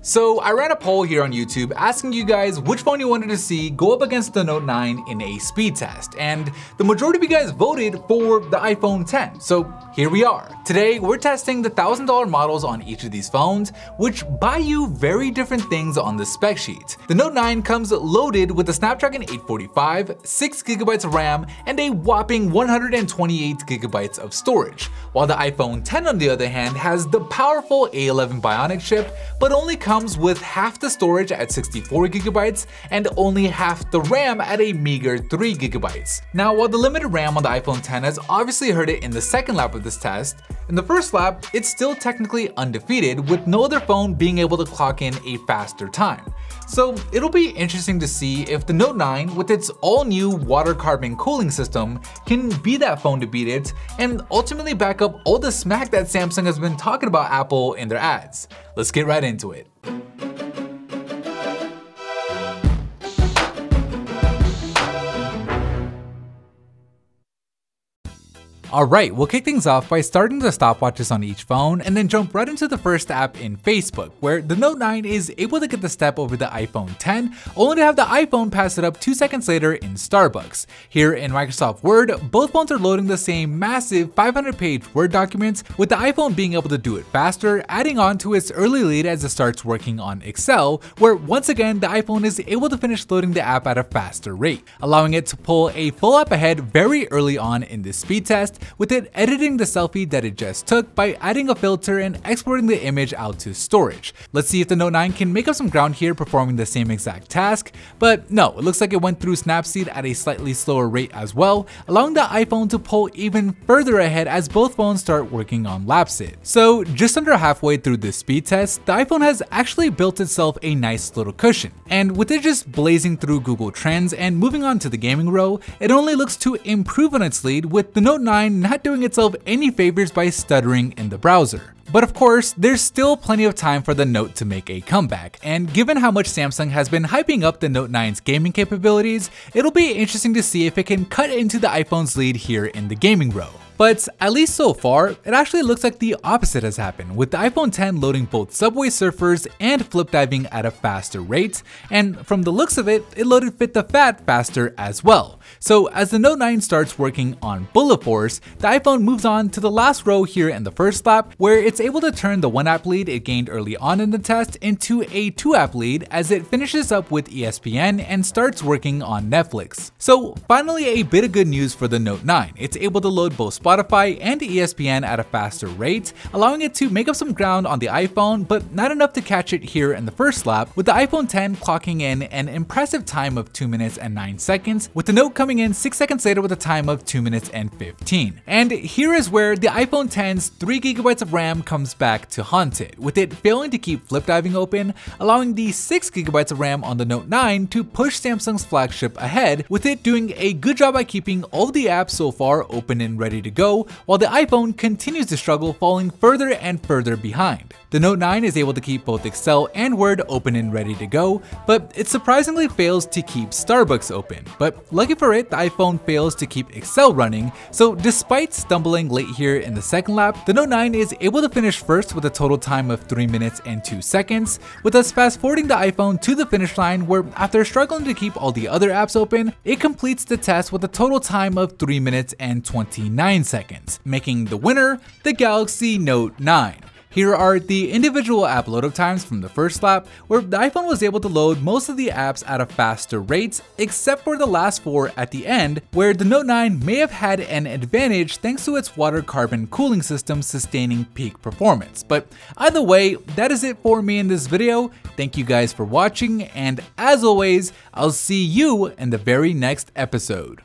So I ran a poll here on YouTube asking you guys which phone you wanted to see go up against the Note 9 in a speed test, and the majority of you guys voted for the iPhone X. So here we are. Today we're testing the $1,000 models on each of these phones, which buy you very different things on the spec sheet. The Note 9 comes loaded with a Snapdragon 845, 6GB of RAM, and a whopping 128GB of storage, while the iPhone X on the other hand has the powerful A11 Bionic chip, but only comes with half the storage at 64GB and only half the RAM at a meager 3GB. Now, while the limited RAM on the iPhone X has obviously hurt it in the second lap of this test, in the first lap, it's still technically undefeated, with no other phone being able to clock in a faster time. So it'll be interesting to see if the Note 9, with its all-new water carbon cooling system, can be that phone to beat it and ultimately back up all the smack that Samsung has been talking about Apple in their ads. Let's get right into it. Alright, we'll kick things off by starting the stopwatches on each phone and then jump right into the first app in Facebook, where the Note 9 is able to get the step over the iPhone X, only to have the iPhone pass it up 2 seconds later in Starbucks. Here in Microsoft Word, both phones are loading the same massive 500-page Word documents, with the iPhone being able to do it faster, adding on to its early lead as it starts working on Excel, where once again the iPhone is able to finish loading the app at a faster rate, allowing it to pull a full app ahead very early on in this speed test, with it editing the selfie that it just took by adding a filter and exporting the image out to storage. Let's see if the Note 9 can make up some ground here performing the same exact task, but no, it looks like it went through Snapseed at a slightly slower rate as well, allowing the iPhone to pull even further ahead as both phones start working on Lapsid. So just under halfway through this speed test, the iPhone has actually built itself a nice little cushion, and with it just blazing through Google Trends and moving on to the gaming row, it only looks to improve on its lead, with the Note 9 not doing itself any favors by stuttering in the browser. But of course, there's still plenty of time for the Note to make a comeback, and given how much Samsung has been hyping up the Note 9's gaming capabilities, it'll be interesting to see if it can cut into the iPhone's lead here in the gaming row. But at least so far, it actually looks like the opposite has happened, with the iPhone X loading both Subway Surfers and flip diving at a faster rate, and from the looks of it, it loaded Fit the Fat faster as well. So as the Note 9 starts working on Bullet Force, the iPhone moves on to the last row here in the first lap, where it's able to turn the 1-app lead it gained early on in the test into a 2-app lead as it finishes up with ESPN and starts working on Netflix. So finally, a bit of good news for the Note 9. It's able to load both Spotify and ESPN at a faster rate, allowing it to make up some ground on the iPhone, but not enough to catch it here in the first lap, with the iPhone X clocking in an impressive time of 2 minutes and 9 seconds, with the Note coming in 6 seconds later with a time of 2 minutes and 15. And here is where the iPhone X's 3GB of RAM comes back to haunt it, with it failing to keep flip diving open, allowing the 6GB of RAM on the Note 9 to push Samsung's flagship ahead, with it doing a good job at keeping all of the apps so far open and ready to go, while the iPhone continues to struggle, falling further and further behind. The Note 9 is able to keep both Excel and Word open and ready to go, but it surprisingly fails to keep Starbucks open. But lucky for it, the iPhone fails to keep Excel running, so despite stumbling late here in the second lap, the Note 9 is able to finish first with a total time of 3 minutes and 2 seconds, with us fast forwarding the iPhone to the finish line, where after struggling to keep all the other apps open, it completes the test with a total time of 3 minutes and 29 seconds, making the winner the Galaxy Note 9. Here are the individual app load up times from the first lap, where the iPhone was able to load most of the apps at a faster rate, except for the last 4 at the end, where the Note 9 may have had an advantage thanks to its water carbon cooling system sustaining peak performance. But either way, that is it for me in this video. Thank you guys for watching, and as always, I'll see you in the very next episode.